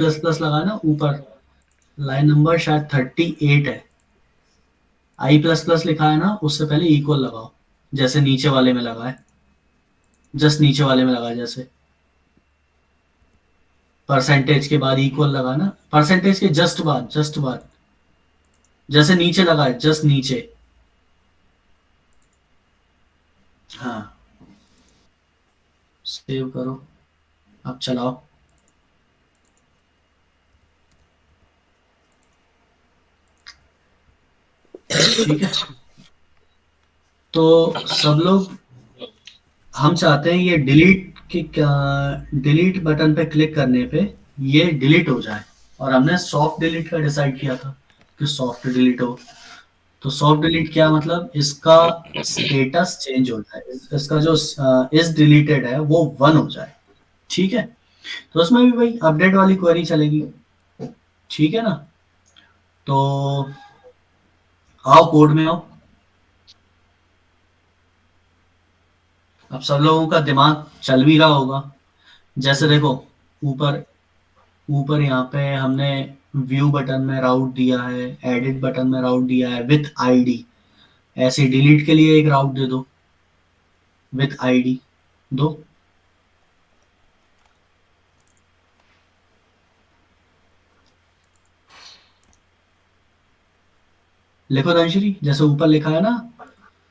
Plus plus लगा ना ऊपर, लाइन नंबर शायद 38 है। आई प्लस प्लस लिखा है ना, उससे पहले इक्वल लगाओ, जैसे नीचे वाले में लगा है, जस्ट नीचे वाले में लगा जैसे। परसेंटेज के बाद इक्वल लगा ना, परसेंटेज के जस्ट बाद, जैसे नीचे लगा है, जस्ट नीचे। हाँ, सेव करो, अब चलाओ। ठीक है, तो सब लोग, हम चाहते हैं ये डिलीट की, डिलीट बटन पे क्लिक करने पे ये डिलीट हो जाए। और हमने सॉफ्ट डिलीट का डिसाइड किया था कि सॉफ्ट डिलीट हो। तो सॉफ्ट डिलीट क्या मतलब, इसका स्टेटस चेंज हो जाए, इसका जो इज डिलीटेड है वो 1 हो जाए। ठीक है, तो उसमें भी भाई अपडेट वाली क्वेरी चलेगी। ठीक है ना, तो आओ कोड में आओ। अब सब लोगों का दिमाग चल भी रहा होगा। जैसे देखो, ऊपर ऊपर यहाँ पे हमने व्यू बटन में राउट दिया है, एडिट बटन में राउट दिया है विथ आईडी। ऐसे डिलीट के लिए एक राउट दे दो, विथ आईडी दो। लिखो धनश्री, जैसे ऊपर लिखा है ना,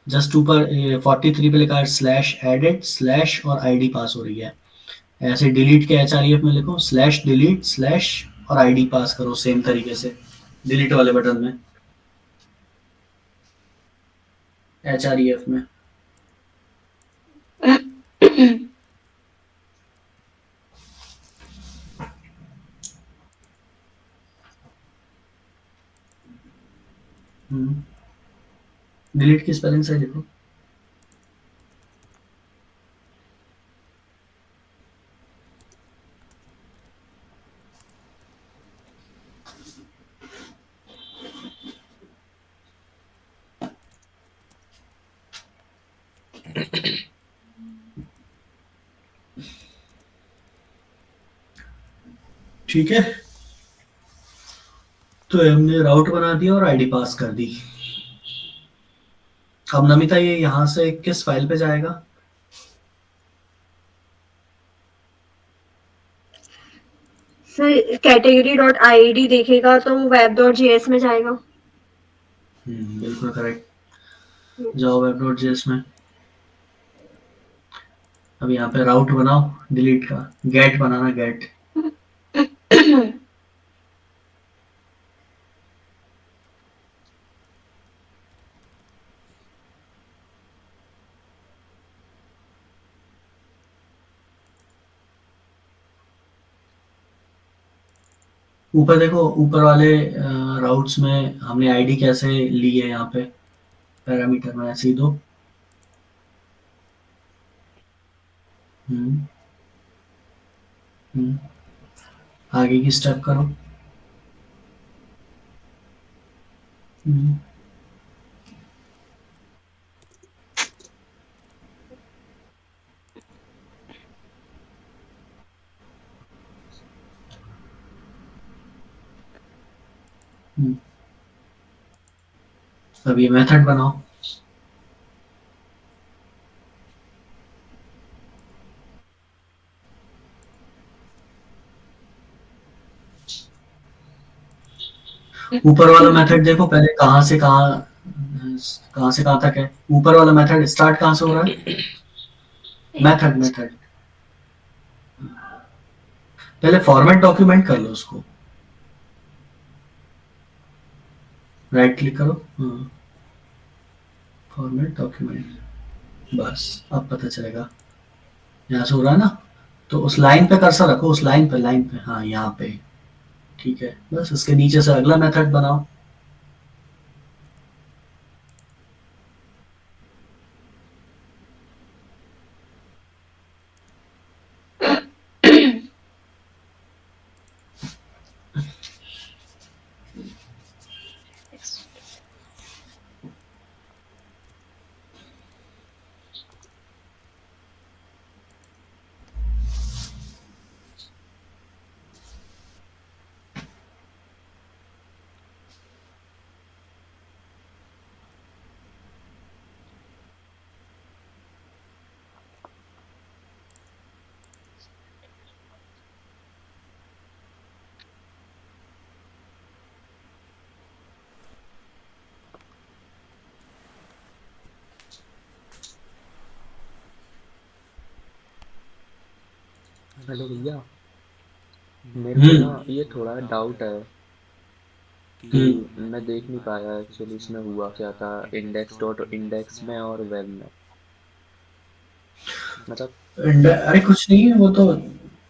जस्ट ऊपर 43 पे लिखा है स्लैश एडिट स्लैश और आईडी पास हो रही है। ऐसे डिलीट के एचआरईएफ में लिखो स्लैश डिलीट स्लैश और आईडी पास करो सेम तरीके से डिलीट वाले बटन में, एचआरईएफ में। डिलीट की स्पेलिंग सही लिखो। ठीक है, तो हमने राउट बना दिया और आईडी पास कर दी। अब नमिता ये यहाँ से किस फाइल पे जाएगा? सर कैटेगरी डॉट आई देखेगा तो वेब डॉट जेएस में जाएगा। बिल्कुल करेक्ट, जाओ वेब डॉट जेएस में। अब यहाँ पे राउट बनाओ डिलीट का, गेट बनाना, गेट। ऊपर देखो, ऊपर वाले राउट्स में हमने आईडी कैसे ली है, यहाँ पे पैरामीटर में ऐसे ही दो। हम्म, हम्म, आगे की स्टेप करो। हम्म, हम्म। अब ये मेथड बनाओ। ऊपर वाला मेथड देखो पहले कहाँ से कहाँ तक है। ऊपर वाला मेथड स्टार्ट कहाँ से हो रहा है? मेथड मेथड, पहले फॉर्मेट डॉक्यूमेंट कर लो उसको, राइट क्लिक करो, फॉर्मेट डॉक्यूमेंट। बस अब पता चलेगा, यहाँ से हो रहा है ना। तो उस लाइन पे कर्सर रखो, उस लाइन पे, हाँ यहाँ पे। ठीक है, बस उसके नीचे से अगला मेथड बनाओ। हेलो भैया, मेरे को ना हम्म। ये थोड़ा डाउट है कि हम्म। मैं देख नहीं पाया एक्चुअली इसमें हुआ क्या था इंडेक्स डॉट इंडेक्स में और वेब में। मतलब अरे कुछ नहीं है, वो तो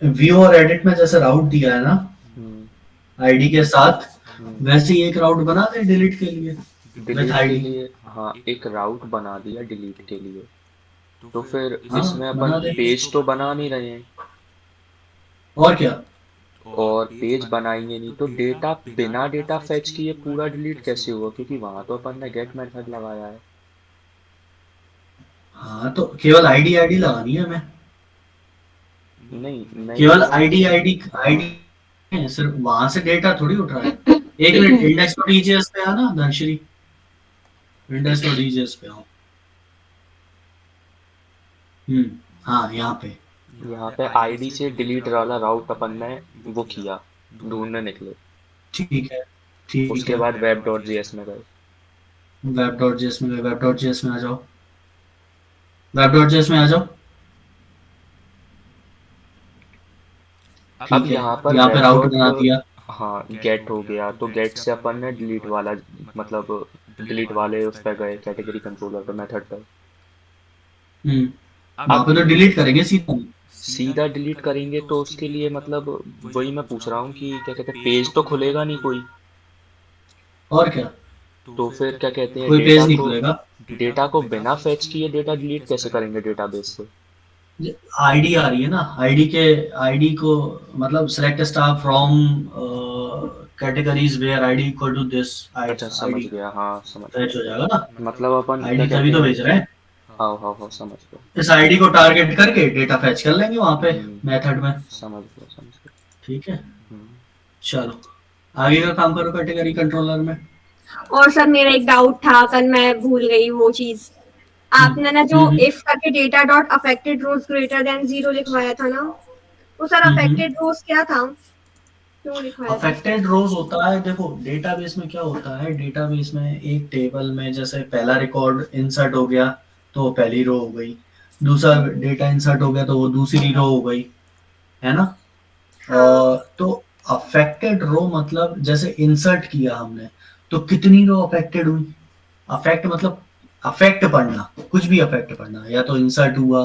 व्यू और एडिट में जैसे राउट दिया है ना हम्म आईडी के साथ, हम्म वैसे ही एक राउट बना दे डिलीट के लिए विथ डिलीट के आईडी। लिए, हाँ एक राउट बना दिया डिलीट के लिए। तो फिर हाँ इसमें अपन बना दे। पेज तो बना नहीं रहे हैं, और क्या। और पेज बनाएंगे नहीं तो डेटा बिना डेटा फेच किए पूरा डिलीट कैसे हुआ, क्योंकि वहां तो अपन ने गेट मेथड लगाया है। हाँ तो केवल आईडी आईडी लगानी है हमें। नहीं मैं ये केवल कह रहा हूँ। आईडी आईडी हाँ आईडी, सिर्फ वहां से डेटा थोड़ी उठ रहा है। एक मिनट, इंडेक्स डॉट ईजीएस पे आना धनश्री, इंडेक्स डॉट ईजीएस पे आओ। हम्म। हाँ यहाँ पे। यहाँ पे आईडी से डिलीट वाला राउट अपन ने वो किया, ढूंढने निकले। ठीक है। ठीक उसके है। बाद वेब डॉट जेएस में गए। वेब डॉट जेएस में, वेब डॉट जेएस में आ जाओ। वेब डॉट जेएस में आ जाओ। अब ठीक है। यहाँ पर यहाँ पे वेब राउट डॉट, बना दिया। हाँ गेट हो गया तो गेट से अपन ने डिलीट वाला, मतलब डिलीट वाले उस पर गए कैटेगरी कंट्रोलर पे मेथड पे। वहां अब पे तो डिलीट करेंगे सीधा। सीधा डिलीट करेंगे तो उसके लिए मतलब वही मैं पूछ रहा हूँ कि क्या कहते हैं, पेज तो खुलेगा नहीं कोई। और क्या। तो फिर क्या कहते हैं, कोई पेज नहीं खुलेगा। डेटा को बिना फेच किए डेटा डिलीट कैसे करेंगे डेटाबेस से। आईडी आ रही है ना, आईडी के, आईडी को मतलब select star from categories where ID equal to this अच्छा समझ आईडी, गया, हाँ समझ मैच हो गया। जाएगा ना। मतलब अपन क्या आईडी तभी कहते तो हैं, भेज रहे हैं। हाँ हाँ हाँ समझ गया। इस आईडी को टारगेट करके डेटा फैच कर लेंगे वहां पे हम्म मेथड में। समझ गया समझ गया। ठीक है। हम्म चलो आगे का काम करो कैटेगरी कंट्रोलर में। और सर मेरा एक डाउट था, कल मैं भूल गई वो चीज। हम्म। आपने ना जो हम्म। इफ करके डेटा डॉट अफेक्टेड रोज ग्रेटर देन जीरो लिखवाया था ना, वो सर हम्म। अफेक्टेड रोज क्या था, क्यों लिखवाया था? अफेक्टेड रोज होता है, देखो डेटाबेस में क्या होता है, डेटाबेस में एक टेबल में जैसे पहला रिकॉर्ड इंसर्ट हो गया तो वो पहली रो हो गई, दूसरा हम्म, डेटा इंसर्ट हो गया तो वो दूसरी रो हो गई, है ना। हाँ। और तो अफेक्टेड रो मतलब जैसे इंसर्ट किया हमने तो कितनी रो अफेक्टेड हुई। अफेक्ट मतलब अफेक्ट पढ़ना, कुछ भी अफेक्ट पढ़ना, या तो इंसर्ट हुआ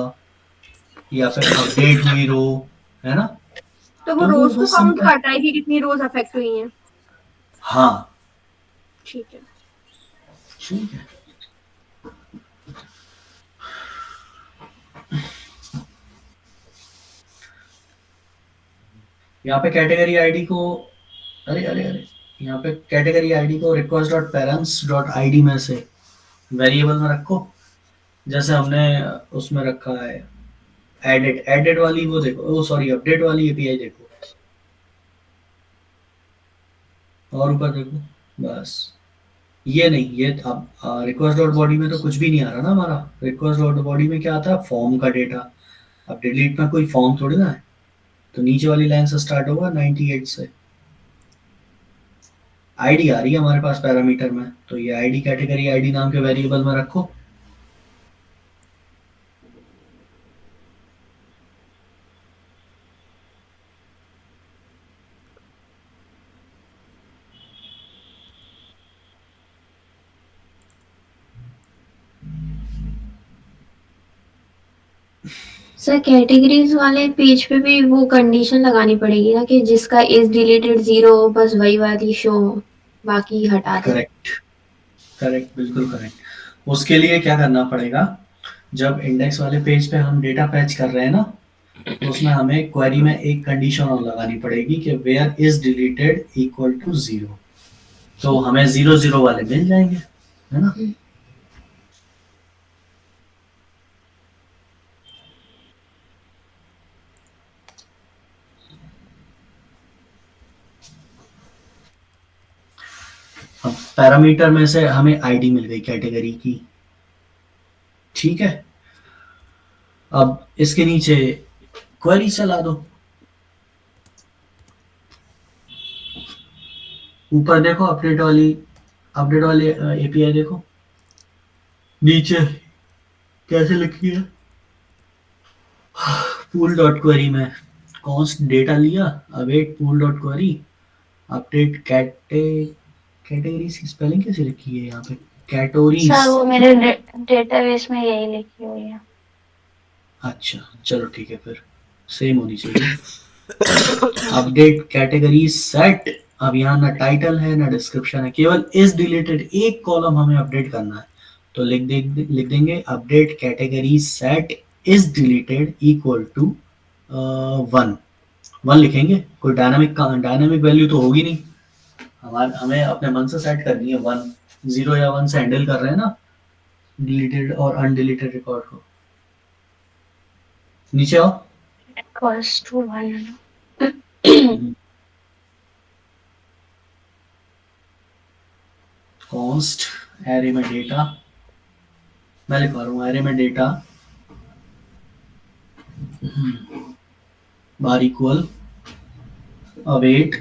या फिर अपडेट हुई रो, है ना। तो वो तो वो रोज को बस काउंट सिंपल। करता है कि कितनी रोज अफेक्ट हुई हैं? हाँ। ठीक है। ठीक है। यहाँ पे कैटेगरी आईडी को, अरे अरे अरे, यहाँ पे कैटेगरी आईडी को request dot parents dot ID में से वेरिएबल में रखो, जैसे हमने उसमें रखा है। एडिट एडिट वाली वो देखो, ओ सॉरी अपडेट वाली एपीआई देखो, और ऊपर देखो, बस। ये नहीं, ये अब रिक्वेस्ट डॉट बॉडी में तो कुछ भी नहीं आ रहा ना हमारा। रिक्वेस्ट डॉट बॉडी में क्या आता है, फॉर्म का डेटा। अब डिलीट में कोई फॉर्म थोड़ी ना है, तो नीचे वाली लाइन से स्टार्ट होगा 98 से। आईडी आ रही है हमारे पास पैरामीटर में, तो ये आईडी कैटेगरी आईडी नाम के वेरिएबल में रखो। सर कैटेगरीज वाले पेज पे भी वो कंडीशन लगानी पड़ेगी ना कि जिसका इज डिलीटेड जीरो, बस वही वाली शो, बाकी हटा दे। करेक्ट। करेक्ट, बिल्कुल करेक्ट। उसके लिए क्या करना पड़ेगा, जब इंडेक्स वाले पेज पे हम डेटा फैच कर रहे हैं ना, तो उसमें हमें क्वेरी में एक कंडीशन और लगानी पड़ेगी कि where is deleted equal to zero, तो ठीक। हमें जीरो जीरो वाले मिल जाएंगे, है ना। हम्म, अब पैरामीटर में से हमें आईडी मिल गई कैटेगरी की। ठीक है। अब इसके नीचे क्वेरी चला दो। ऊपर देखो अपडेट वाली एपीआई देखो, नीचे कैसे लिखी है, पूल डॉट क्वेरी में कॉन्स्ट डेटा लिया, await pool dot query, update categories की स्पेलिंग कैसे लिखी है यहाँ पे, कैटोरीज। सर वो मेरे डेटाबेस में यही लिखी हुई है। अच्छा चलो ठीक है, फिर सेम होनी चाहिए। Update category set. अब यहाँ ना टाइटल है ना डिस्क्रिप्शन है, केवल इज डिलीटेड एक कॉलम हमें अपडेट करना है। तो लिख देंगे update category set is deleted equal to 1। 1 लिखेंगे, कोई डायनामिक वैल्यू तो होगी नहीं, हमें अपने मन से सेट करनी है 1। 0 या 1 से हैंडल कर रहे हैं ना डिलीटेड और अनडिलीटेड रिकॉर्ड को। नीचे आओ। Equals to 1। कॉन्स्ट एरे में डेटा, मैं लिखवा रहा हूँ एरे में डेटा बार equal await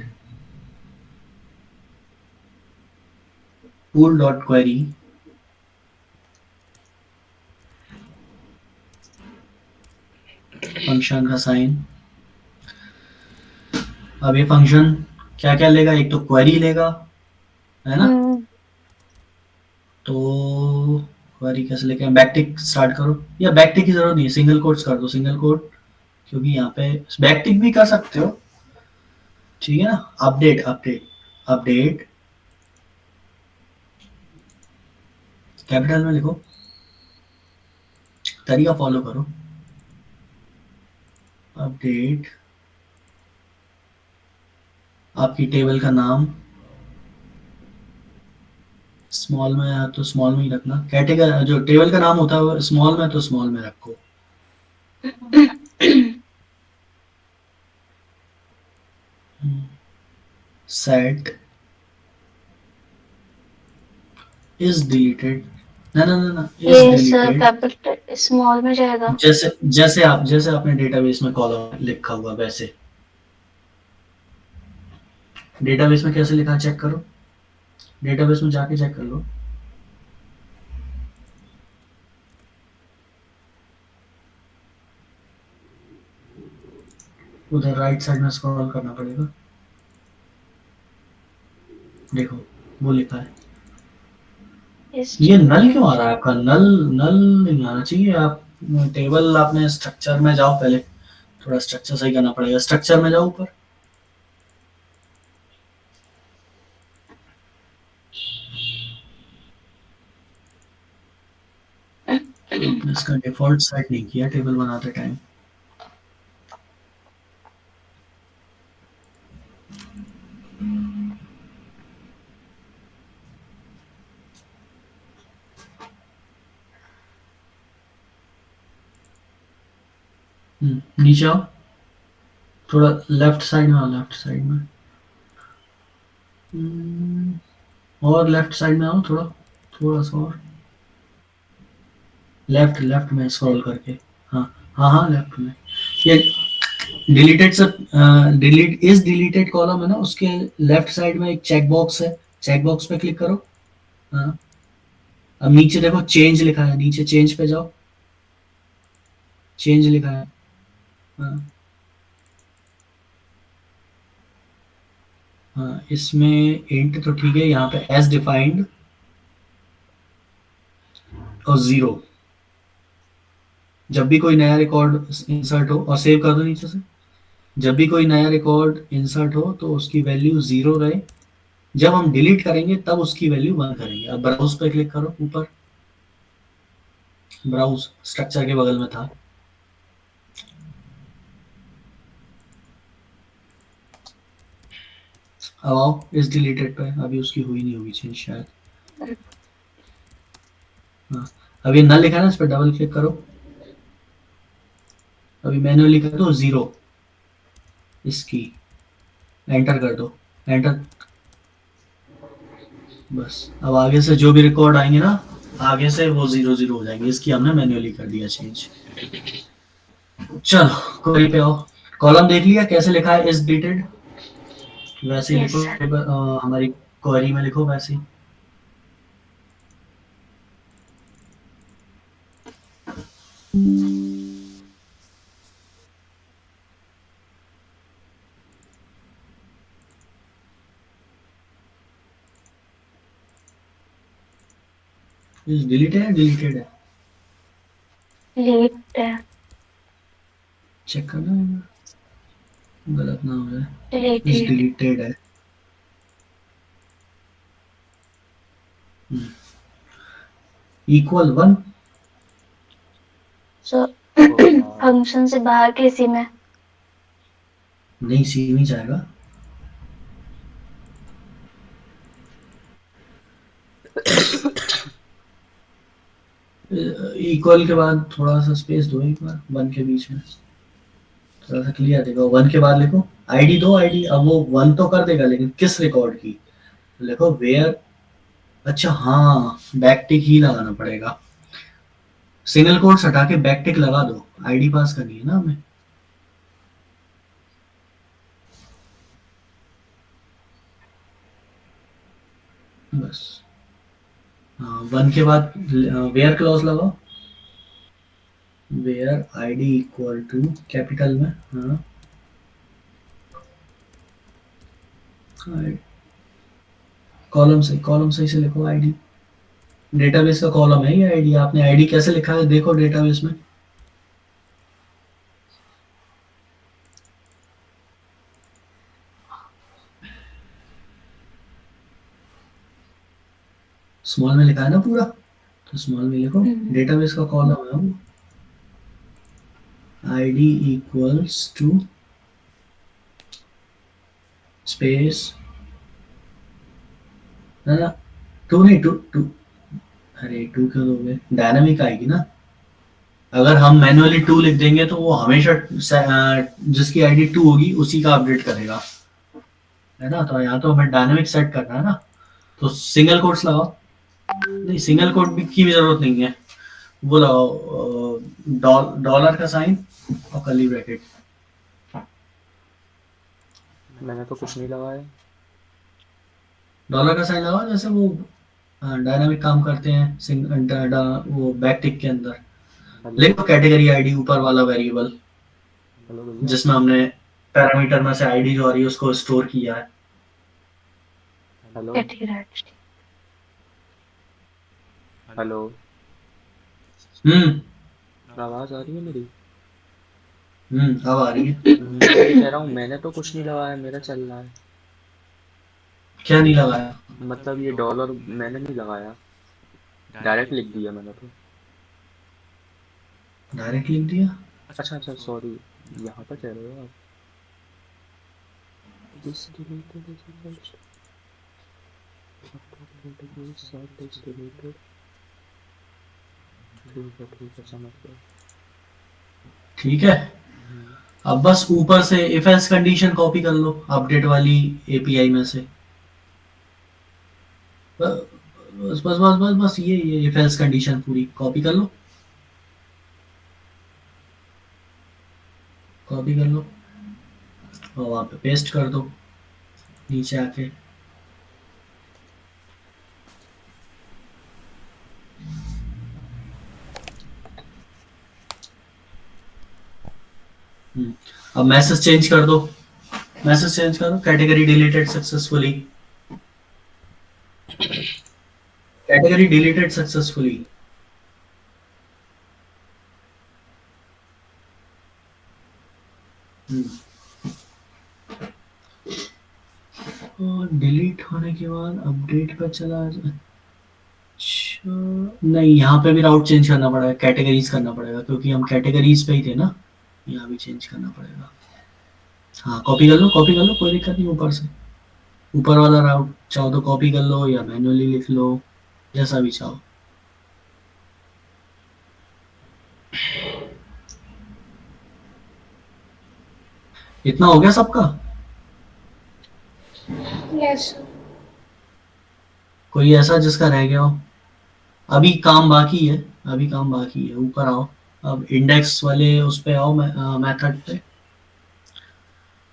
pool dot query function का साइन। अब ये फंक्शन क्या क्या लेगा, एक तो क्वेरी लेगा, है ना। तो क्वेरी कैसे लेके बैकटिक स्टार्ट करो, या बैकटिक की जरूरत नहीं है, सिंगल कोट्स कर दो, सिंगल कोट, क्योंकि यहाँ पे बैकटिक भी कर सकते हो, ठीक है ना। अपडेट अपडेट अपडेट कैपिटल में लिखो, तरीका फॉलो करो। अपडेट आपकी टेबल का नाम स्मॉल में है तो स्मॉल में ही रखना, कैटेगरी जो टेबल का नाम होता है वो स्मॉल में तो स्मॉल में रखो। सेट इज डिलीटेड, ना ना ना ना इज ये सर डिलीटेड, कैपिटल स्मॉल में जाएगा। जैसे जैसे आपने डेटाबेस में कॉलम लिखा हुआ वैसे। डेटाबेस में कैसे लिखा चेक करो, डेटाबेस में जाके चेक कर लो। उधर राइट साइड में स्क्रॉल करना पड़ेगा, देखो वो लिखा है। ये नल क्यों आ रहा है आपका, नल नल नहीं आना चाहिए। आप टेबल आपने स्ट्रक्चर में जाओ, पहले थोड़ा स्ट्रक्चर सही करना पड़ेगा, स्ट्रक्चर में जाओ ऊपर। आपने इसका डिफॉल्ट सेट नहीं किया टेबल बनाते टाइम। नीचे आओ, थोड़ा लेफ्ट साइड में आओ, लेफ्ट साइड में। और लेफ्ट साइड में आओ, थोड़ा थोड़ा सा और लेफ्ट लेफ्ट में स्क्रॉल करके। हाँ हाँ हाँ लेफ्ट में। ये डिलीटेड से डिलीटेड कॉलम है ना, उसके लेफ्ट साइड में एक चेक बॉक्स है, चेक बॉक्स पे क्लिक करो। हाँ अब नीचे देखो चेंज लिखा है, नीचे चेंज पे जाओ, चेंज लिखा है। हाँ हाँ इसमें इंट तो ठीक है, यहाँ पे एज डिफाइंड और 0। जब भी कोई नया रिकॉर्ड इंसर्ट हो, और सेव कर दो नीचे से, जब भी कोई नया रिकॉर्ड इंसर्ट हो तो उसकी वैल्यू 0 रहे, जब हम डिलीट करेंगे तब उसकी वैल्यू 1 करेंगे। अब ब्राउज पे क्लिक करो ऊपर, ब्राउज स्ट्रक्चर के बगल में था। अब आओ इस डिलीटेड पे, अभी उसकी हुई नहीं होगी चेंज शायद। हाँ अभी नल लिखा है ना, इस पर डबल क्लिक करो, अभी मैन्युअली कर दो 0, इसकी एंटर कर दो, एंटर। बस अब आगे से जो भी रिकॉर्ड आएंगे ना, आगे से वो 0 0 हो जाएंगे, इसकी हमने मैन्युअली कर दिया चेंज। चलो क्वेरी पे आओ, कॉलम देख लिया कैसे लिखा है इज डिलीटेड, वैसे ही यस लिखो, सर। हमारी क्वेरी में लिखो वैसे ही। डिलीट है या डिलीटेड है? डिलीट है। चेक करना है, गलत ना हो जाए। इस डिलीटेड। डिलीटेड है। इक्वल 1। सो ओ यार, फंक्शन से बाहर के सी में। नहीं, सी में जाएगा। इक्वल के बाद थोड़ा सा स्पेस दो एक बार 1 के बीच में, थोड़ा सा क्लियर देखो। 1 के बाद लिखो आईडी दो, आईडी। अब वो 1 तो कर देगा, लेकिन किस रिकॉर्ड की? लिखो वेयर। अच्छा हाँ, बैकटिक ही लगाना पड़ेगा। सिंगल कोट्स हटा के बैकटिक लगा दो, आईडी पास करनी है ना हमें। बस। हाँ, 1 के बाद वेयर क्लॉज लगाओ। Where ID equal to capital में, हाँ, कॉलम सही से लिखो आईडी। डेटाबेस का कॉलम है ये आईडी। आपने आईडी कैसे लिखा है देखो डेटाबेस में। स्मॉल में लिखा है ना पूरा, तो स्मॉल में लिखो। डेटाबेस का कॉलम है वो। आईडी इक्वल्स टू स्पेस, ना ना, टू नहीं, टू टू, अरे टू क्यों दोगे? डायनामिक आएगी ना। अगर हम मैनुअली टू लिख देंगे तो वो हमेशा जिसकी आईडी टू होगी उसी का अपडेट करेगा, है ना। तो यहाँ तो हमें डायनामिक सेट करना है ना, तो सिंगल कोट्स लगाओ। नहीं, सिंगल कोट की भी जरूरत नहीं है। वो लगाओ डॉलर का साइन और कर्ली ब्रैकेट। मैंने तो कुछ नहीं लगाया। डॉलर का साइन लगाओ, जैसे वो डायनामिक काम करते हैं वो बैक टिक के अंदर। हेलो लिखो कैटेगरी आईडी ऊपर वाला वेरिएबल, हेलो भैया। जिसमें हमने पैरामीटर में से आईडी जो आ रही है उसको स्टोर किया है। Hello category. हेलो, हम्म आवाज आ रही है मेरी? अब आ रही है। मैं ये कह रहा हूँ, मैंने तो कुछ नहीं लगाया, मेरा चल रहा है। क्या नहीं लगाया? मतलब ये डॉलर मैंने नहीं लगाया, डायरेक्ट लिख दिया मैंने तो। डायरेक्ट लिख दिया। अच्छा अच्छा, सॉरी, यहाँ पर कह रहे हो आप? This deleted is equals category set is deleted. ठीक है, समझ गया। ठीक है। हम्म, अब बस ऊपर से इफ एल्स कंडीशन कॉपी कर लो अपडेट वाली एपीआई में से। बस बस बस बस बस ये इफ एल्स कंडीशन पूरी कॉपी कर लो, कॉपी कर लो और वहाँ पे पेस्ट कर दो नीचे आके। अब मैसेज चेंज कर दो, मैसेज चेंज करो। Category deleted successfully, category deleted successfully. और डिलीट होने के बाद अपडेट पर चला जाए। अच्छा, नहीं, यहाँ पे भी राउट चेंज करना पड़ेगा, कैटेगरीज करना पड़ेगा, क्योंकि हम कैटेगरीज पे ही थे ना। यहाँ भी चेंज करना पड़ेगा। हाँ, कॉपी कर लो, कॉपी कर लो, कोई दिक्कत नहीं। ऊपर से ऊपर वाला राउट चाहो तो कॉपी कर लो या मैनुअली लिख लो, जैसा भी चाहो। इतना हो गया सबका? यस। कोई ऐसा जिसका रह गया हो? अभी काम बाकी है, अभी काम बाकी है। ऊपर आओ, अब इंडेक्स वाले उस पे आओ, मेथड पे।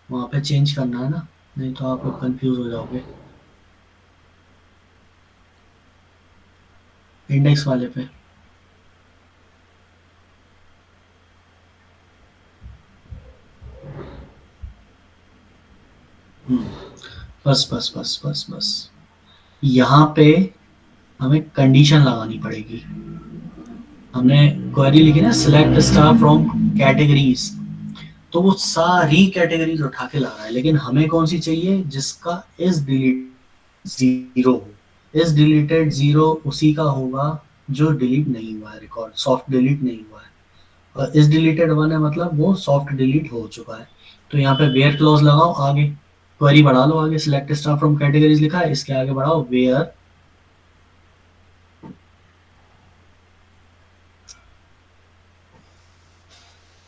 वहाँ पे चेंज करना है ना, नहीं तो आप लोग कंफ्यूज हो जाओगे। इंडेक्स वाले पे। बस बस बस बस बस। यहाँ पे हमें कंडीशन लगानी पड़ेगी। हमने क्वेरी लिखी ना, सिलेक्ट स्टार फ्रॉम कैटेगरीज, तो वो सारी कैटेगरीज उठा के ला रहा है, लेकिन हमें कौन सी चाहिए जिसका इज डिलीट जीरो हो। इज डिलीटेड जीरो उसी का होगा जो डिलीट नहीं हुआ है, रिकॉर्ड सॉफ्ट डिलीट नहीं हुआ है। और इज डिलीटेड वन है मतलब वो सॉफ्ट डिलीट हो चुका है। तो यहाँ पे वेयर क्लॉज लगाओ, आगे क्वेरी बढ़ा लो, आगे सिलेक्ट स्टार फ्रॉम कैटेगरीज लिखा है, इसके आगे बढ़ाओ वेयर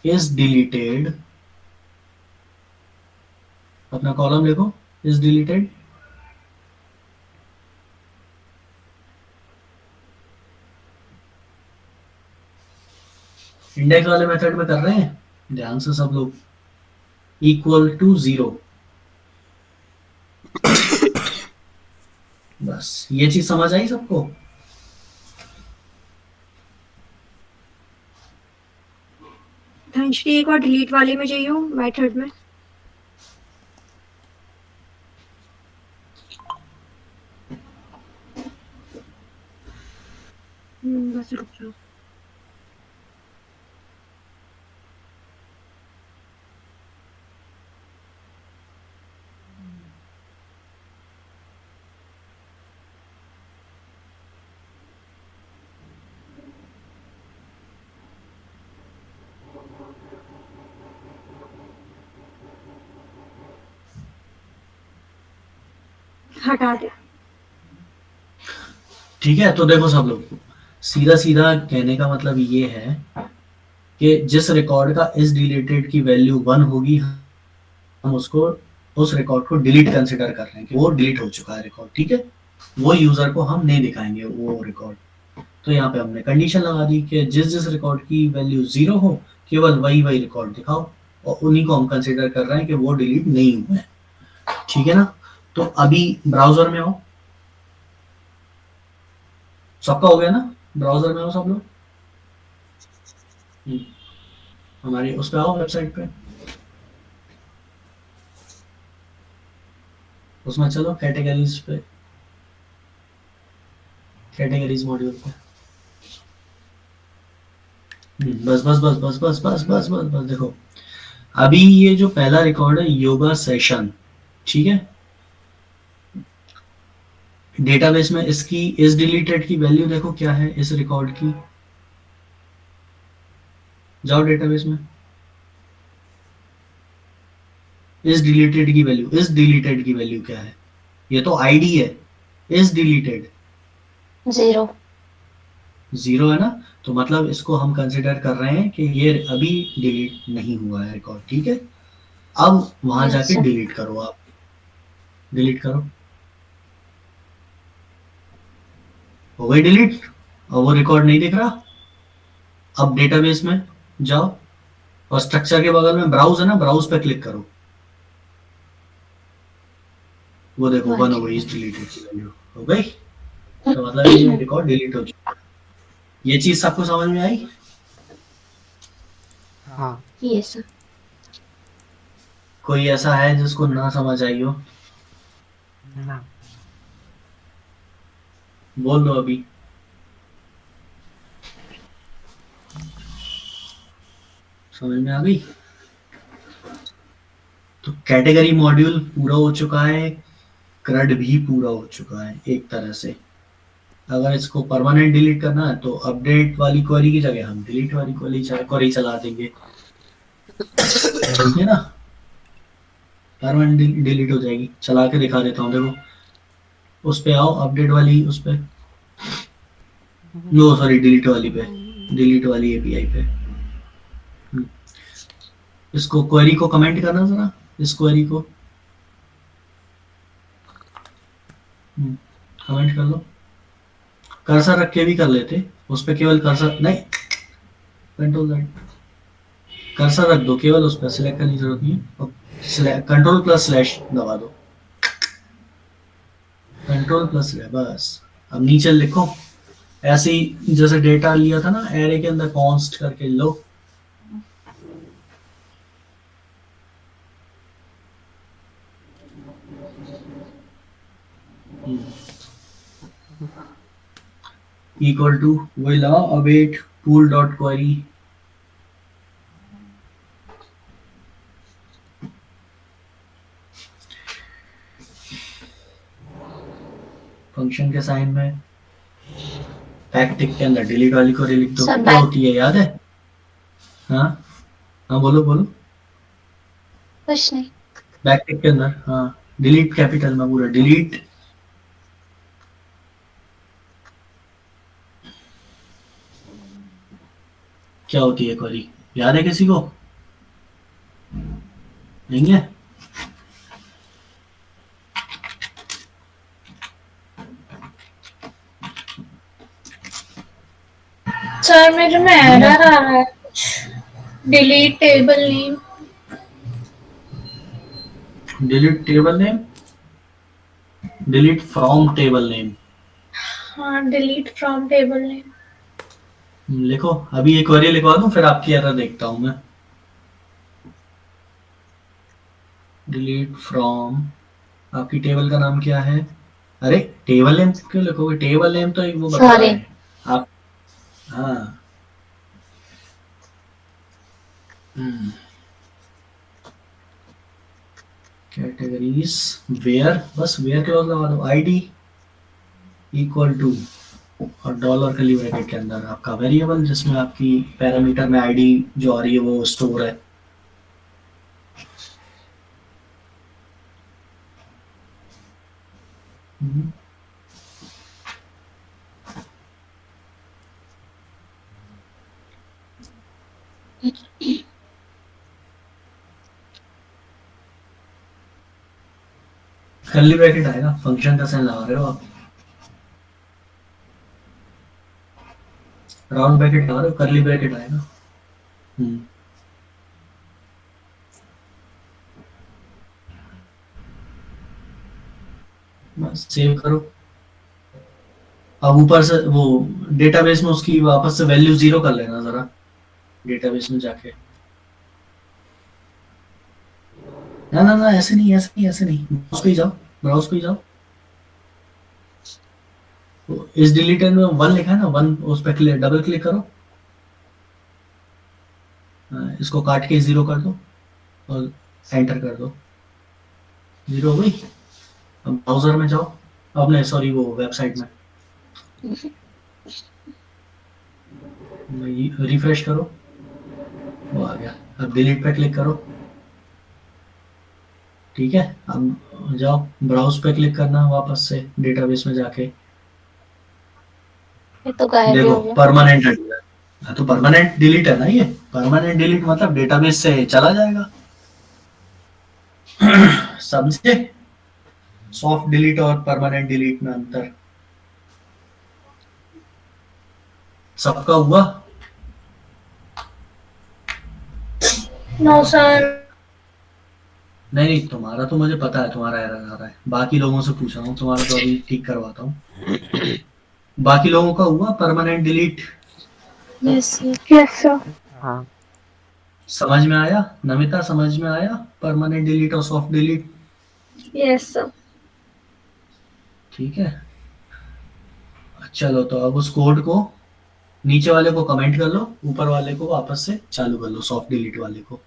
इज डिलीटेड, अपना कॉलम लिखो इज डिलीटेड। इंडेक्स वाले मेथड में कर रहे हैं ध्यान से सब लोग। इक्वल टू जीरो, बस ये चीज समझ आई सबको। धनश्री एक और डिलीट वाले में चाहिए मेथड में। बस रुक जाओ। हटा दे। ठीक है, तो देखो सब लोग, सीधा सीधा कहने का मतलब ये है कि जिस रिकॉर्ड का इज डिलीटेड की वैल्यू वन होगी, हम उसको उस रिकॉर्ड को डिलीट कंसिडर कर रहे हैं कि वो डिलीट हो चुका है रिकॉर्ड। ठीक है, वो यूजर को हम नहीं दिखाएंगे वो रिकॉर्ड। तो यहाँ पे हमने कंडीशन लगा दी कि जिस जिस रिकॉर्ड की वैल्यू जीरो हो केवल वही वही रिकॉर्ड दिखाओ, और उन्हीं को हम कंसिडर कर रहे हैं कि वो डिलीट नहीं हुए हैं। ठीक है ना, तो अभी ब्राउजर में आओ, सबका हो गया ना, ब्राउजर में आओ सब लोग। हमारी उस पे आओ वेबसाइट पे, उसमें चलो कैटेगरीज पे, कैटेगरीज मॉड्यूल पे। बस बस बस बस बस बस बस बस बस देखो, अभी ये जो पहला रिकॉर्ड है योगा सेशन, ठीक है, डेटाबेस में इसकी इज डिलीटेड की वैल्यू देखो क्या है इस रिकॉर्ड की। जाओ डेटाबेस में, इज डिलीटेड की वैल्यू, इज डिलीटेड की वैल्यू क्या है, ये तो आईडी है, इज डिलीटेड जीरो। जीरो है ना, तो मतलब इसको हम कंसिडर कर रहे हैं कि ये अभी डिलीट नहीं हुआ है रिकॉर्ड। ठीक है, अब वहां Yes, जाके sir. डिलीट करो, आप डिलीट करो, हो गई डिलीट, और वो रिकॉर्ड नहीं दिख रहा। अब डेटाबेस में जाओ और स्ट्रक्चर के बगल में ब्राउज है ना, ब्राउज पे क्लिक करो, वो देखो वन हो गई इज डिलीटेड की वैल्यू हो गई, तो मतलब ये रिकॉर्ड डिलीट हो चुका है। ये चीज सबको समझ में आई? हाँ। Yes, sir. कोई ऐसा है जिसको ना समझ आई हो? ना। बोल दो अभी। समझ में आ गई? तो कैटेगरी मॉड्यूल पूरा हो चुका है, क्रड भी पूरा हो चुका है एक तरह से। अगर इसको परमानेंट डिलीट करना है तो अपडेट वाली क्वेरी की जगह हम डिलीट वाली क्वेरी चला देंगे। ठीक है ना, परमानेंट डिलीट हो जाएगी। चला के दिखा देता हूँ, देखो उस पे आओ, अपडेट वाली उस पे, नो सॉरी डिलीट वाली पे, डिलीट वाली एपीआई पे। इसको क्वेरी को कमेंट करना जरा, इस क्वेरी को कमेंट कर लो, कर्सर रख के भी कर लेते, उस पे केवल कर्सर नहीं, कंट्रोल Z, कर्सर रख दो केवल उस पर, सिलेक्ट करने की जरूरत नहीं है, और कंट्रोल प्लस स्लैश दबा दो, कंट्रोल प्लस स्लैश बस। अब नीचे लिखो ऐसे ही जैसे डेटा लिया था ना एरे के अंदर, कॉन्स्ट करके लो, इक्वल टू वही लगा await pool dot query function के साइन में बैकटिक के अंदर डिलीट वाली क्वेरी लिख दो। सब क्या होती है याद है? हाँ हाँ बोलो बोलो। कुछ नहीं। बैकटिक के अंदर हाँ डिलीट कैपिटल में पूरा डिलीट क्या होती है क्वेरी याद है किसी को? नहीं है? सर मेरे में एरर आ रहा है कुछ। Delete table name. Delete table name delete from table name हाँ डिलीट फ्रॉम टेबल नेम। लिखो अभी एक क्वेरी लिखवा दूं फिर आपकी एरर देखता हूं मैं। डिलीट फ्रॉम आपकी टेबल का नाम क्या है? अरे टेबल नेम क्यों लिखोगे? टेबल नेम तो वो बता रहे हैं आप। हाँ कैटेगरीज वेयर बस वेयर क्लॉज लगा दो आईडी इक्वल टू और डॉलर कर्ली ब्रैकेट के अंदर आपका वेरिएबल जिसमें आपकी पैरामीटर में आईडी जो आ रही है वो स्टोर है। कर्ली ब्रैकेट आएगा फंक्शन का साइन लगा रहे हो आप। राउंड ब्रैकेट लगा रहे हो कर्ली ब्रैकेट आएगा। बस सेव करो। अब ऊपर से वो डेटाबेस में उसकी वापस से वैल्यू 0 कर लेना जरा डेटाबेस में जाके। ना ना ना ऐसे नहीं ऐसे नहीं ऐसे नहीं ब्राउज पे ही जाओ ब्राउज पे ही जाओ। तो इस डिलीटर में 1 लिखा है ना 1 उस पर डबल क्लिक करो। इसको काट के 0 कर दो और एंटर कर दो 0 हो गई। अब ब्राउजर में जाओ अब नहीं सॉरी वो वेबसाइट में रिफ्रेश करो वो आ गया। अब डिलीट पे क्लिक करो ठीक है। अब जाओ ब्राउज पे क्लिक करना वापस से डेटाबेस में जाके ये तो गायब ही हो देखो गया। परमानेंट है तो परमानेंट डिलीट है ना ये। परमानेंट डिलीट मतलब डेटाबेस से चला जाएगा समझे? सॉफ्ट डिलीट और परमानेंट डिलीट में अंतर सबका हुआ? No sir. नहीं तुम्हारा तो मुझे पता है तुम्हारा एरर आ रहा है। बाकी लोगों से पूछ रहा हूँ तुम्हारा तो अभी ठीक करवाता हूँ। बाकी लोगों का हुआ परमानेंट डिलीट? Yes sir. हाँ समझ में आया नमिता? समझ में आया परमानेंट डिलीट और सॉफ्ट डिलीट? Yes sir. ठीक है चलो तो अब उस कोड को नीचे वाले को कमेंट कर लो ऊपर वाले को वापस से चालू कर लो सॉफ्ट डिलीट वाले को।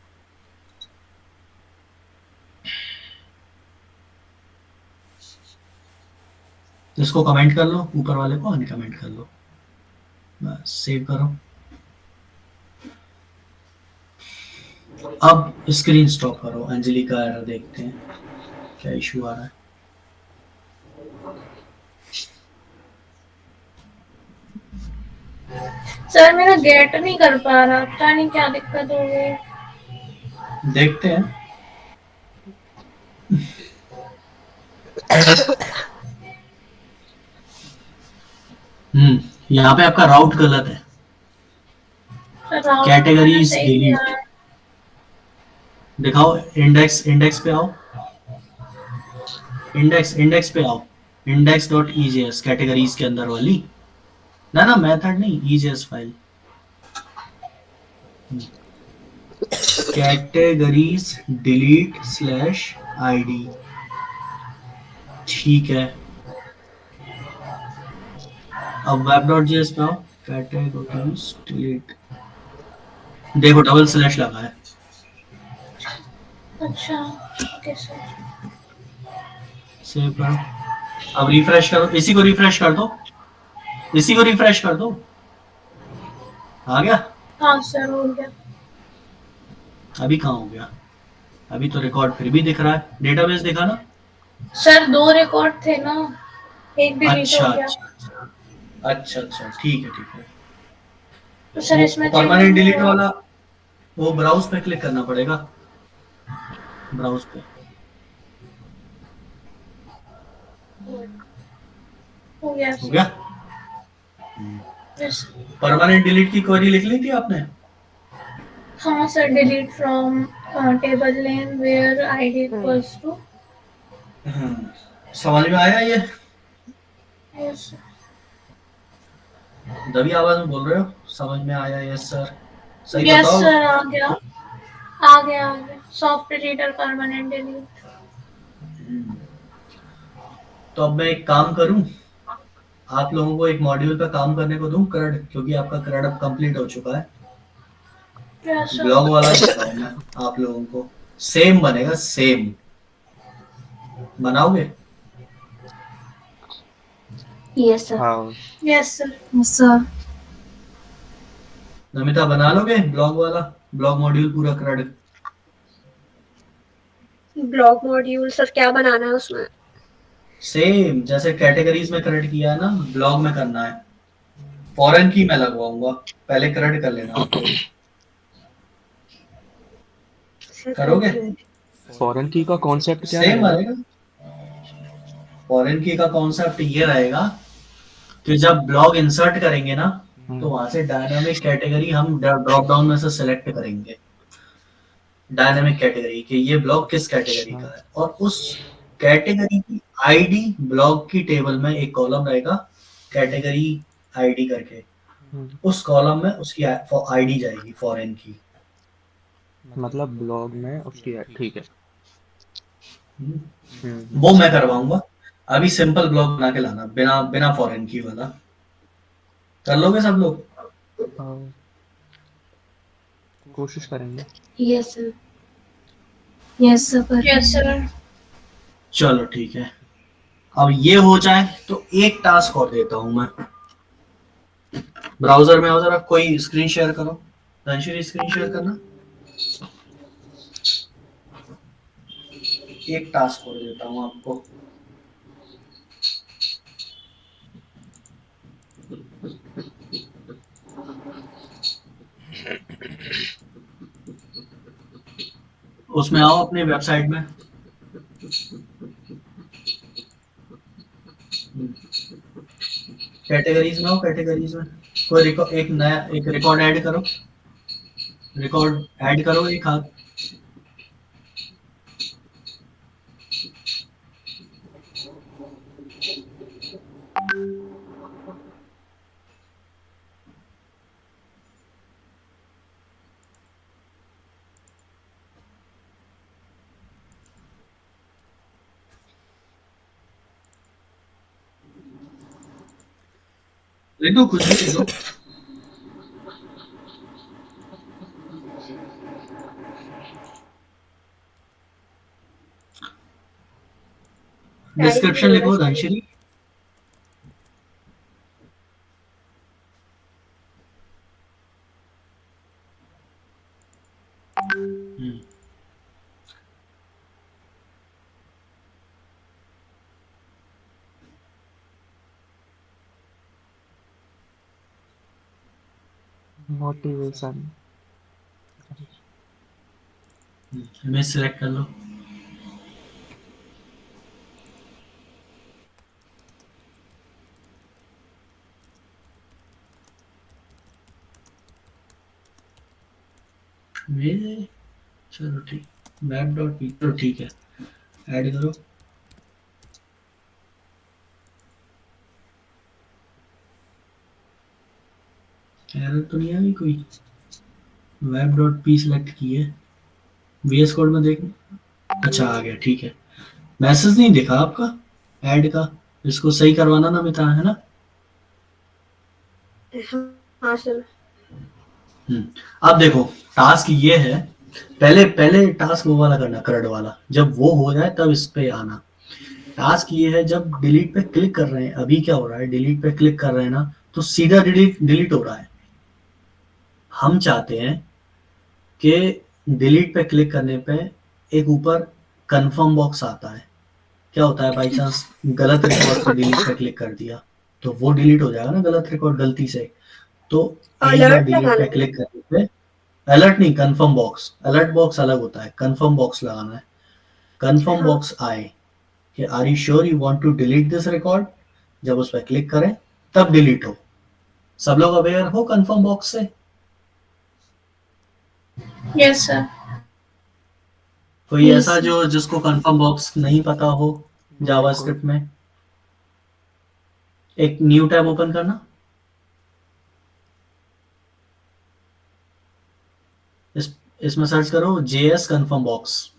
इसको कमेंट कर लो ऊपर वाले को अनकमेंट कर लो बस सेव करो। अब स्क्रीन स्टॉप करो अंजलि का एरर देखते हैं क्या इशू आ रहा है। सर मेरा गेट नहीं कर पा रहा पता नहीं क्या दिक्कत हो गई। देखते हैं यहाँ पे आपका राउट गलत है। कैटेगरीज डिलीट दिखाओ इंडेक्स इंडेक्स पे आओ इंडेक्स पे आओ index.ejs कैटेगरीज के अंदर वाली ना ना मेथड नहीं EJS file categories delete slash ID ठीक है। अब web.js पे आओ, categories delete, देखो डबल स्लैश लगा है। अच्छा ओके सर। सेव करो, अब रिफ्रेश करो, इसी को रिफ्रेश कर दो, इसी को रिफ्रेश कर दो, आ गया? हाँ सर हो गया। अभी कहाँ हो गया? अभी तो रिकॉर्ड फिर भी दिख रहा है, डेटाबेस दिखा ना? सर 2 रिकॉर्ड थे ना, एक डिलीट अच्छा हो गया। अच्छा अच्छा, ठीक है ठीक है। तो सर इसमें परमानेंट डिलीट हुआ। वाला वो ब्राउज पे क्लिक करना पड़ेगा, ब्राउज पे। हो गया हो सर। गया? यस। परमानेंट डिलीट की क्वेरी लिख ली थी आपने? हाँ sir, delete from table name where ID equals to. समझ में आया ये? यस दबी आवाज में बोल रहे हो, समझ में आया? यस सर, सही यस बताओ। सर, आ गया आ गया आ गया। Soft delete or permanent delete. तो अब मैं एक काम करूं, आप लोगों को एक मॉड्यूल पे काम करने को दूं, CRUD, क्योंकि आपका CRUD अब कंप्लीट हो चुका है। Yes blog sir. वाला बताऊं मैं आप लोगों को, सेम बनेगा, सेम। बनाओगे? Yes sir. हाँ yes sir. Yes sir. Namita बना लोगे ब्लॉग वाला, ब्लॉग मॉड्यूल पूरा CRUD? ब्लॉग मॉड्यूल सर क्या बनाना है उसमें? सेम जैसे कैटेगरीज में CRUD किया है ना, ब्लॉग में करना है। फॉरेन की मैं लगवाऊंगा, पहले CRUD कर लेना आप लोग। सर करोगे? फॉरेन की का कॉन्सेप्ट क्या सेम रहेगा? रहेगा। फॉरेन की का कॉन्सेप्ट ये रहेगा कि जब ब्लॉग इंसर्ट करेंगे ना, तो वहां से डायनामिक कैटेगरी हम ड्रॉप डाउन में से सिलेक्ट करेंगे, डायनामिक कैटेगरी कि ये ब्लॉग किस कैटेगरी का है, और उस कैटेगरी की आईडी ब्लॉग की टेबल में एक कॉलम रहेगा, कैटेगरी आईडी करके, उस कॉलम में उसकी आईडी जाएगी फॉरेन की। मतलब ब्लॉग में उसकी ठीक है। वो मैं करवाऊंगा। अभी सिंपल ब्लॉग बना के लाना, बिना बिना फॉरेन की वाला। कर लोगे सब लोग? हाँ, कोशिश करेंगे। Yes sir. Yes sir. Yes sir. चलो ठीक है, अब ये हो जाए तो एक टास्क और देता हूं मैं। ब्राउजर में आओ जरा, कोई स्क्रीन शेयर करो, धनश्री स्क्रीन शेयर करना। एक टास्क और देता हूं आपको। उसमें आओ अपने वेबसाइट में, कैटेगरीज में आओ, कैटेगरीज में कोई एक नया एक रिकॉर्ड ऐड करो, रिकॉर्ड ऐड करो एक हाथ। लिख दो, कुछ भी लिख दो। डिस्क्रिप्शन लिखो धनश्री। मोटिवेशन। इमेज सिलेक्ट कर लो। मेरे चलो ठीक, मैप डॉट पी, तो ठीक है, ऐड करो। एरर तो नहीं आई कोई? वेब डॉट पी सिलेक्ट किए, वीएस कोड में देख। अच्छा आ गया, ठीक है। मैसेज नहीं दिखा आपका ऐड का, इसको सही करवाना ना मिता, है ना? हाँ सर। अब देखो टास्क ये है, पहले पहले टास्क वो वाला करना, करंट वाला, जब वो हो जाए तब इस पे आना। टास्क ये है, जब डिलीट पे क्लिक कर रहे हैं, अभी क्या हो रहा है, डिलीट पे क्लिक कर रहे हैं ना, तो सीधा डिलीट डिलीट हो रहा है। हम चाहते हैं कि डिलीट पे क्लिक करने पे एक ऊपर कंफर्म बॉक्स आता है। क्या होता है, बाई चांस गलत रिकॉर्ड से डिलीट पे क्लिक कर दिया तो वो डिलीट हो जाएगा ना, गलत रिकॉर्ड गलती से। तो एक बार अलर्ट डिलीट पे लगाना क्लिक करने पे, अलर्ट नहीं, कंफर्म बॉक्स, अलर्ट बॉक्स अलग होता है, कंफर्म बॉक्स लगाना है। है। कंफर्म हाँ बॉक्स आए कि are you sure you want to delete this record, जब उस पर क्लिक करें तब डिलीट हो। सब लोग अवेयर हो कंफर्म बॉक्स से? Yes, sir. कोई Yes. ऐसा जो जिसको कंफर्म बॉक्स नहीं पता हो मेरे को जावास्क्रिप्ट में? एक न्यू टैब ओपन करना, इसमें सर्च करो जेएस कंफर्म बॉक्स।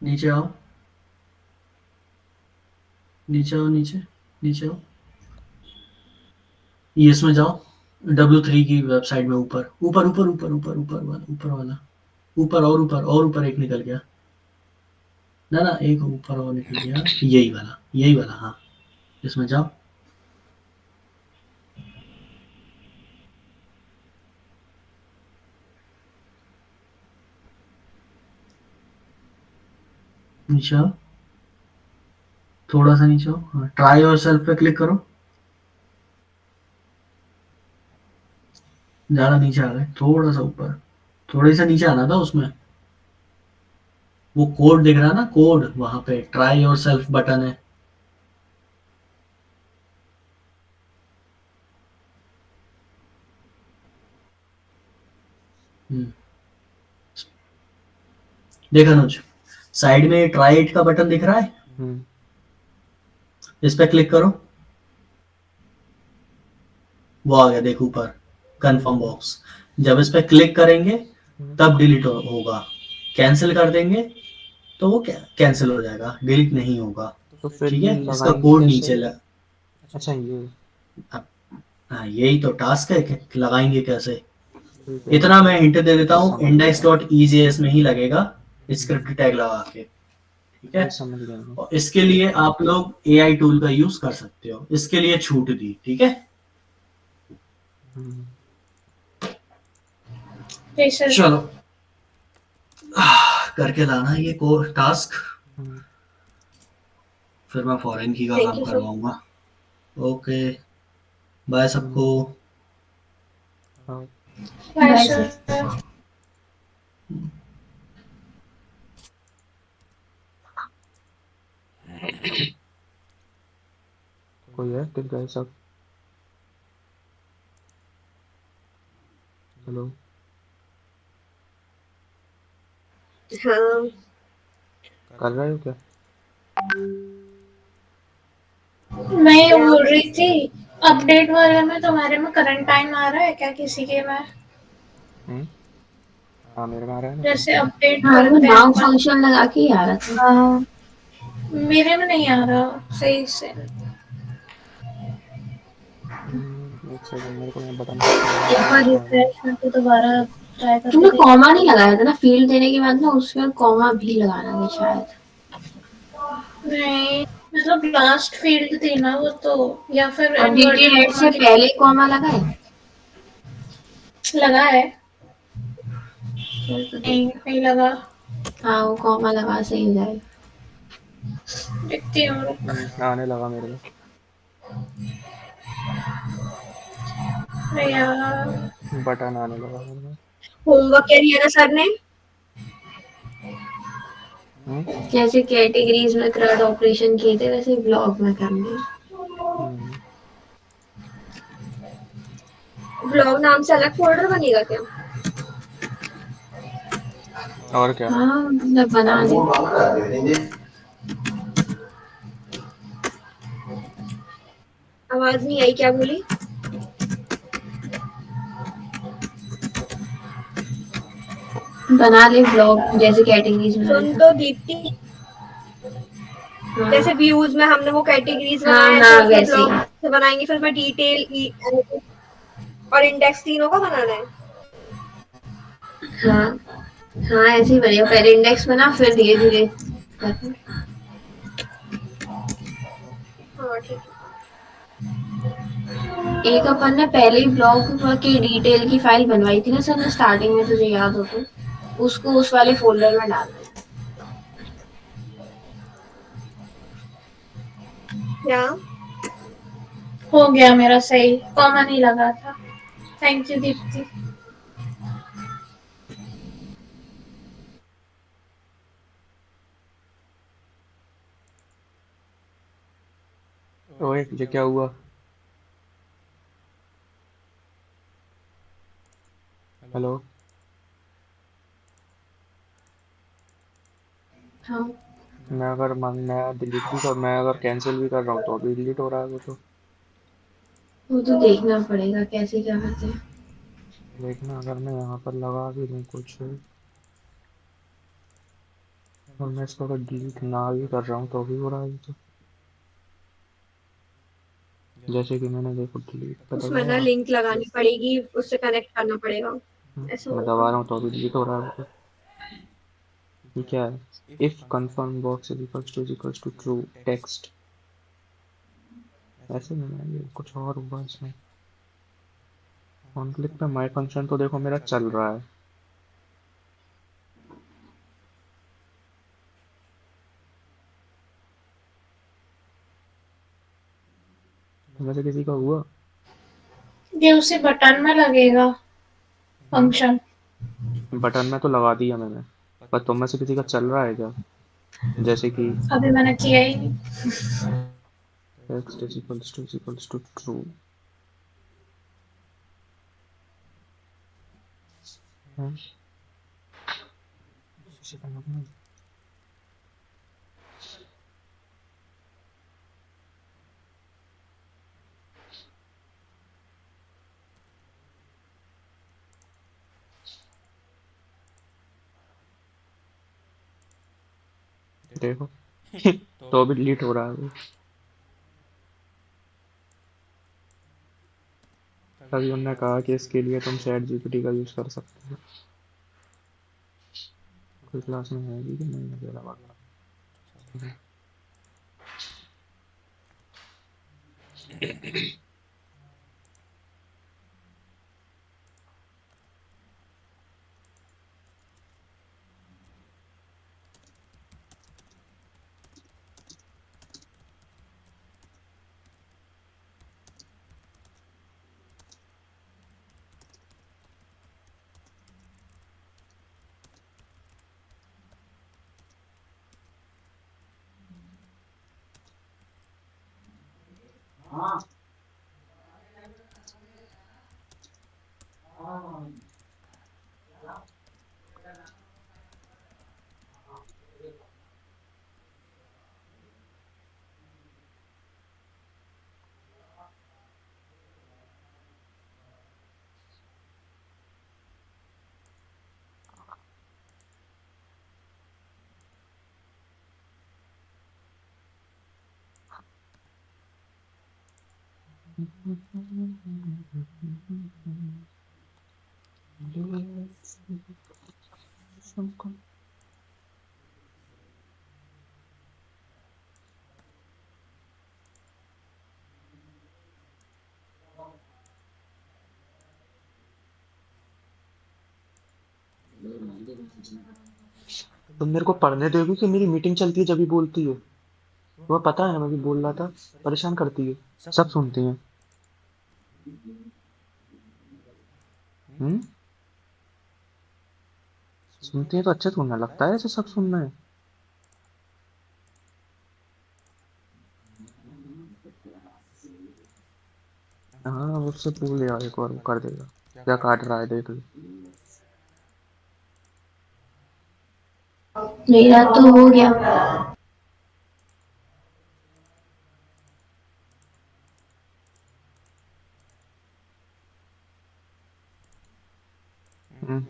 नीचे आओ, नीचे आओ, नीचे नीचे आओ, ये इसमें जाओ, W3 की वेबसाइट में, ऊपर ऊपर ऊपर ऊपर ऊपर ऊपर वाला, ऊपर वाला, ऊपर और ऊपर एक निकल गया ना, ना एक ऊपर और निकल गया, यही वाला, यही वाला, हाँ इसमें जाओ। नीचे आओ, थोड़ा सा नीचे आओ, हाँ, ट्राई योर सेल्फ पे क्लिक करो। ज्यादा नीचे आ गए, थोड़ा सा ऊपर, थोड़ी सा नीचे आना था उसमें। वो कोड दिख रहा है ना, कोड, वहां पे ट्राई योर सेल्फ बटन है। देखा अनुज, साइड में ट्राई इट का बटन दिख रहा है, इस पे क्लिक करो, वो आ गया देखो ऊपर कंफर्म बॉक्स। जब इस पे क्लिक करेंगे तब डिलीट होगा, कैंसिल कर देंगे तो वो कैंसिल हो जाएगा, डिलीट नहीं होगा। तो फिर ठीक ये है, इसका लगाएंगे कोड कैसे? नीचे अच्छा ये, हाँ यही तो टास्क है कि लगाएंगे कैसे। ठीक है इतना मैं हिंट दे देता हूँ, समझ index गया, डॉट ejs में ही लगेगा स्क्रिप्ट टैग लगा के। ठीक है, ये समझ गया मैं। और इसके लिए आप लोग एआई टूल का यूज कर सकते हो, इसके लिए छूट दी। ठीक है, हम्म, Yes, sir. चलो करके लाना ये को टास्क, हम्म, फिर मैं फॉरेन की का थैंक काम यू सर। करवाऊंगा। ओके, बाय सबको। हाँ, Bye, Bye, sir. कोई है दिख गए सब? हेलो, हाँ कर रहे हो क्या? मैं ये बोल रही थी, अपडेट वाले में तुम्हारे में करंट टाइम आ रहा है क्या किसी के में? हाँ मेरे में आ रहा है ना। जैसे अपडेट हाँ, वो करते हैं नाउ अपन। फंक्शन लगा के ही आ रहा था। हाँ, मेरे में नहीं आ रहा सही से। एक सेकंड, मेरे को यहाँ बटन पे क्लिक एक बार करना है। रिफ्रेश करके दोबारा ट्राई करके तुमने देख। कॉमा नहीं लगाया था ना, फील्ड देने के बाद ना उसमें कॉमा भी लगाना था शायद। नहीं, मतलब लास्ट फील्ड थी ना वो तो, या फिर अपडेटेड इन्वर्टेड एड कॉमा से की पहले कॉमा लगा है? लगा है? फिर तो नहीं देख, नहीं लगा। हाँ वो कॉमा लगा सही हो जाएगा। देखती हूँ रुक। आने लगा मेरे में। अरे यार, बटन आने लगा मेरे में। होमवर्क क्या दिया था सर ने? हम्म, जैसे कैटेगरीज में क्रड ऑपरेशन किए थे वैसे ब्लॉक में करने। हम्म, ब्लॉग नाम से अलग फोल्डर बनेगा क्या? और क्या? हाँ मतलब बना दे। आवाज नहीं आई, क्या बोली? बना ले ब्लॉग जैसे कैटेगरीज बनाए सुन था। तो दीप्ति, हाँ जैसे व्यूज में हमने वो कैटेगरीज हाँ बनाए, ऐसे हाँ उसमें वैसे ब्लॉग ही। से बनाएंगे, फिर मैं डिटेल और इंडेक्स तीनों का बनाना है। हाँ हाँ ऐसे ही बनेगा, पहले इंडेक्स बना फिर धीरे धीरे करना। हाँ ठीक है। एक अपन ने पहले ही ब्लॉग की डिटेल की फाइल बनवाई थी ना सर ने स्टार्टिंग में, तुझे याद हो तो उसको उस वाले फोल्डर में डालना है। क्या? हो गया मेरा सही, कॉमन ही लगा था। Thank you Deepti. ओए ये क्या हुआ? हेलो? हाँ मैं डिलीट भी कर, मैं अगर कैंसिल भी कर रहा हूँ तो भी डिलीट हो रहा है वो तो। वो तो देखना पड़ेगा कैसे क्या करते हैं। देखना, अगर मैं यहाँ पर लगा भी दूँ कुछ और मैं इसको अगर डिलीट ना भी कर रहा हूँ तो भी हो रहा है ये तो। जैसे कि मैंने देखो डिलीट पे उसमें ना दबाया, लिंक लगानी पड़ेगी, उससे कनेक्ट करना पड़ेगा, ऐसा मैं दबा होगा। रहा हूँ तो भी डिलीट हो रहा है वो तो। ये क्या है? If confirm box is equals to true text, ऐसे नहीं है, ये कुछ और होगा इसमें। कॉन्फ्लिक्ट पे माई फंक्शन तो देखो मेरा चल रहा है। वैसे किसी का हुआ? ये उसी बटन में लगेगा फंक्शन। बटन में तो लगा दिया मैंने, पर तुम में से किसी का चल रहा है क्या? जैसे कि अभी मैंने किया ही नहीं। text is equals to true। हाँ, इसी का मतलब देखो तो अभी डिलीट हो रहा है वो। तभी उन्होंने कहा कि इसके लिए तुम चैट जीपीटी का यूज कर सकते हो। कोई क्लास में है कि नहीं मुझे लगा। तुम मेरे को पढ़ने दोगे कि मेरी मीटिंग चलती है जब भी बोलती है? तुम्हें पता है मैं भी बोल रहा था, परेशान करती है, सब सुनती हैं। हम्म, सुनती हैं तो अच्छा सुनने लगता है, ऐसे सब सुनना है। हाँ उससे पूछ लिया एक बार, वो कर देगा। क्या काट रहा है देख लो। मेरा तो हो गया।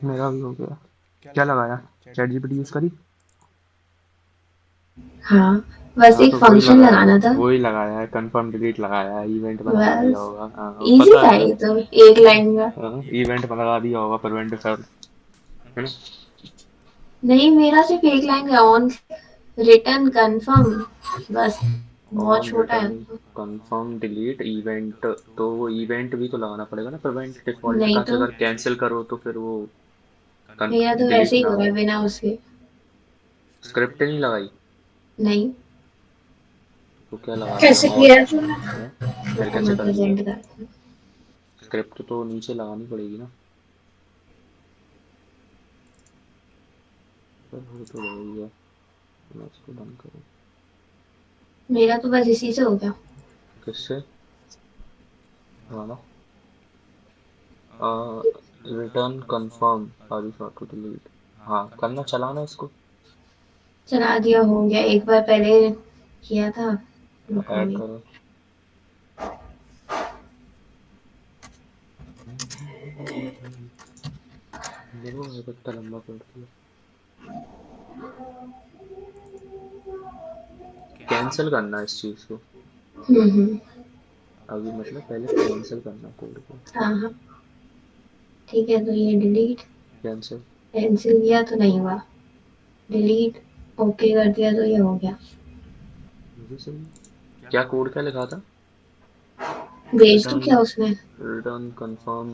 मेरा भी हो गया। क्या लगाया? चैट जीपीटी यूज करी? हाँ, बस हाँ एक तो वही फंक्शन लगाया, लगाना था। वही लगाया है, कंफर्म डिलीट लगाया है, इवेंट में लगा दिया बस होगा। हाँ इजी पता था है ना। ये तो, एक लाइन का। हाँ इवेंट में लगा दिया होगा प्रिवेंट कर, है ना। नहीं, मेरा सिर्फ एक लाइन का ऑन रिटर्न कंफर्म, बस बहुत ऑन छोटा है रिटर्न तो। कंफर्म डिलीट इवेंट, तो वो इवेंट भी तो लगाना पड़ेगा ना प्रिवेंट डिफॉल्ट नहीं का, कि तो अगर कैंसिल करो तो फिर वो मेरा तो डिलीट ऐसे ही ना हो रहा हो। है बिना उसके। स्क्रिप्ट नहीं लगाई नहीं, तो क्या लगा दिया कैसे ऑन? किया तूने? है फिर रुको कैसे मैं कर लिया? प्रेजेंट करती हूँ। स्क्रिप्ट तो नीचे लगानी पड़ेगी ना। पर हो तो गई है, मैं इसको बंद करूँ? मेरा तो बस इसी से हो गया। किससे? हाँ ना, return confirm are you to delete, हाँ करना, चलाना इसको। चला दिया, हो गया, एक बार पहले किया था। रुको ऐड अभी। करो। देखो ये कितना लंबा करती है। कैंसिल करना है इस चीज को हम्म। अभी, मतलब पहले कैंसिल करना कोड को। हाँ हाँ, ठीक है, तो ये डिलीट, कैंसिल, कैंसिल किया तो नहीं हुआ, डिलीट ओके कर दिया तो ये हो गया। ये भी सही है। क्या कोड क्या लिखा था? भेज दूँ रिटर्न, क्या उसमें? Return confirm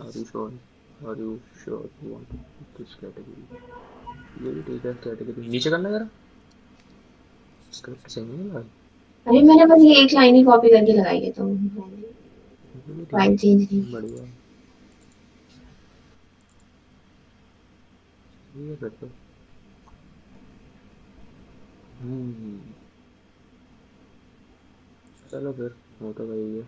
are you sure you want to this category. ये भी ठीक है, कैटेगरी नीचे करना जरा, स्क्रिप्ट सही नहीं लगा। अरे मैंने बस ये एक लाइन ही कॉपी करके लगाई है, तो ये भी ठीक फाइल चेंज नहीं है, की। बढ़िया है। ये फिर तो हम्म, चलो फिर, हो तो गई है।